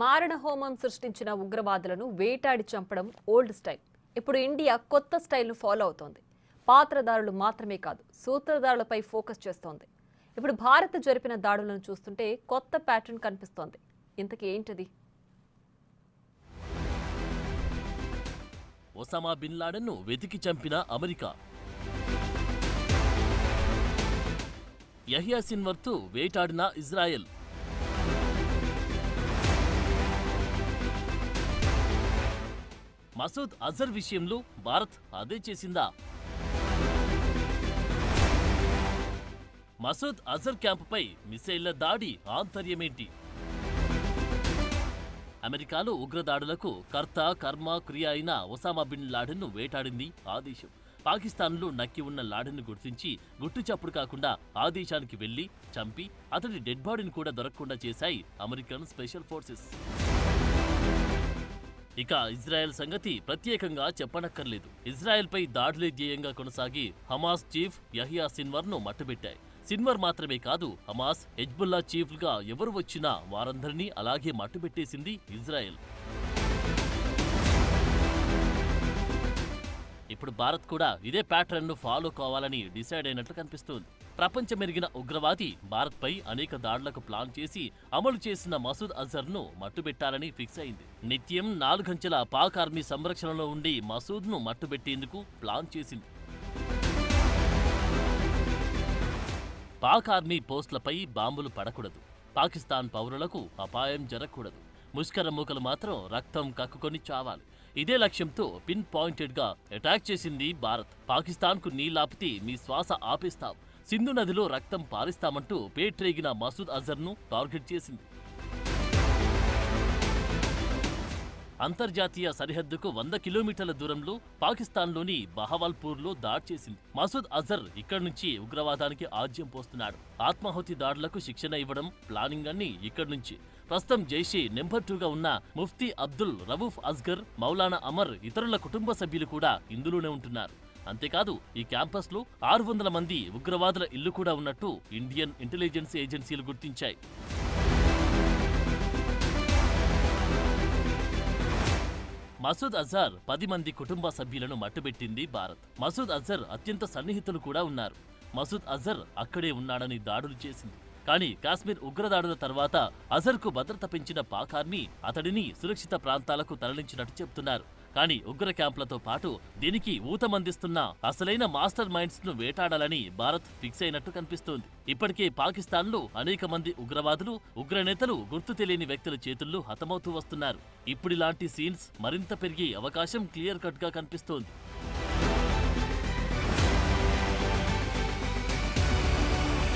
మారణ హోమం సృష్టించిన ఉగ్రవాదులను వేటాడి చంపడం ఓల్డ్ స్టైల్. ఇప్పుడు ఇండియా కొత్త స్టైల్ను ఫాలో అవుతోంది. పాత్రదారులు మాత్రమే కాదు, సూత్రధారులపై ఫోకస్ చేస్తోంది. ఇప్పుడు భారత్ జరిపిన దాడులను చూస్తుంటే కొత్త ప్యాటర్న్ కనిపిస్తోంది. ఇంతకీ ఏంటిది? ఒసామా బిన్ లాడెన్ను వెతికి చంపిన అమెరికా. యహియా సిన్వర్తో వేటాడిన ఇజ్రాయెల్. మసూద్ అజర్ విషయంలో భారత్ అదే చేసిందా? మసూద్ అజర్ క్యాంపుపై మిసైళ్ల దాడి ఆంతర్యమేంటి? అమెరికాలో ఉగ్రదాడులకు కర్త కర్మ క్రియ అయిన ఒసామా బిన్ లాడెన్ను వేటాడింది ఆ దేశం. పాకిస్తాన్లో నక్కి ఉన్న లాడెన్ను గుర్తించి గుట్టుచప్పుడు కాకుండా ఆ దేశానికి వెళ్లి చంపి అతడి డెడ్ బాడీని కూడా దొరకకుండా చేశాయి అమెరికన్ స్పెషల్ ఫోర్సెస్. ఇక ఇజ్రాయెల్ సంగతి ప్రత్యేకంగా చెప్పనక్కర్లేదు. ఇజ్రాయెల్పై దాడులే ధ్యేయంగా కొనసాగి హమాస్ చీఫ్ యహియా సిన్వర్ను మట్టుబెట్టాయి. సిన్వర్ మాత్రమే కాదు, హమాస్, హెజ్బుల్లా చీఫ్లుగా ఎవరు వచ్చినా వారందరినీ అలాగే మట్టుబెట్టేసింది ఇజ్రాయెల్. ఇప్పుడు భారత్ కూడా ఇదే ప్యాటర్న్ను ఫాలో కావాలని డిసైడ్ అయినట్లు కనిపిస్తోంది. ప్రపంచమెరిగిన ఉగ్రవాది భారత్పై అనేక దాడులకు ప్లాన్ చేసి అమలు చేసిన మసూద్ అజర్ను మట్టుబెట్టాలని ఫిక్స్ అయింది. నిత్యం 4 గంటల పాక్ ఆర్మీ సంరక్షణలో ఉండి మసూద్ను మట్టుబెట్టేందుకు ప్లాన్ చేసింది. పాక్ ఆర్మీ పోస్టులపై బాంబులు పడకూడదు, పాకిస్తాన్ పౌరులకు అపాయం జరగకూడదు, ముష్కర మూకలు మాత్రం రక్తం కక్కుకొని చావాలి. ఇదే లక్ష్యంతో పిన్ పాయింటెడ్ గా అటాక్ చేసింది భారత్. పాకిస్తాన్కు నీళ్లాపితే మీ శ్వాస ఆపేస్తాం, సింధు నదిలో రక్తం పారిస్తామంటూ పేట్రేగిన మసూద్ అజర్ను టార్గెట్ చేసింది. అంతర్జాతీయ సరిహద్దుకు 100 కిలోమీటర్ల దూరంలో పాకిస్తాన్లోని బహవాల్పూర్లో దాడి చేసింది. మసూద్ అజర్ ఇక్కడి నుంచి ఉగ్రవాదానికి ఆజ్యం పోస్తున్నాడు. ఆత్మాహుతి దాడులకు శిక్షణ ఇవ్వడం, ప్లానింగ్ అన్ని ఇక్కడి నుంచి. ప్రస్తుతం జైషే నెంబర్ 2గా ఉన్న ముఫ్తీ అబ్దుల్ రవూఫ్ అస్గర్, మౌలానా అమర్ ఇతరుల కుటుంబ సభ్యులు కూడా ఇందులోనే ఉంటున్నారు. అంతేకాదు, ఈ క్యాంపస్లో 600 మంది ఉగ్రవాదుల ఇల్లు కూడా ఉన్నట్టు ఇండియన్ ఇంటెలిజెన్స్ ఏజెన్సీలు గుర్తించాయి. మసూద్ అజర్ 10 మంది కుటుంబ సభ్యులను మట్టుబెట్టింది భారత్. మసూద్ అజర్ అత్యంత సన్నిహితులు కూడా ఉన్నారు. మసూద్ అజర్ అక్కడే ఉన్నాడని దాడులు చేసింది. కానీ కాశ్మీర్ ఉగ్రదాడుల తర్వాత అజర్కు భద్రత పెంచిన పాక్ ఆర్మీ అతడిని సురక్షిత ప్రాంతాలకు తరలించినట్టు చెబుతున్నారు. కానీ ఉగ్ర క్యాంపులతో పాటు దీనికి ఊతమందిస్తున్న అసలైన మాస్టర్ మైండ్స్ ను వేటాడాలని భారత్ ఫిక్స్ అయినట్టు కనిపిస్తోంది. ఇప్పటికే పాకిస్తాన్లో అనేక మంది ఉగ్రవాదులు, ఉగ్రనేతలు గుర్తు తెలియని వ్యక్తుల చేతుల్లో హతమవుతూ వస్తున్నారు. ఇప్పుడిలాంటి సీన్స్ మరింత పెరిగే అవకాశం క్లియర్ కట్ గా కనిపిస్తోంది.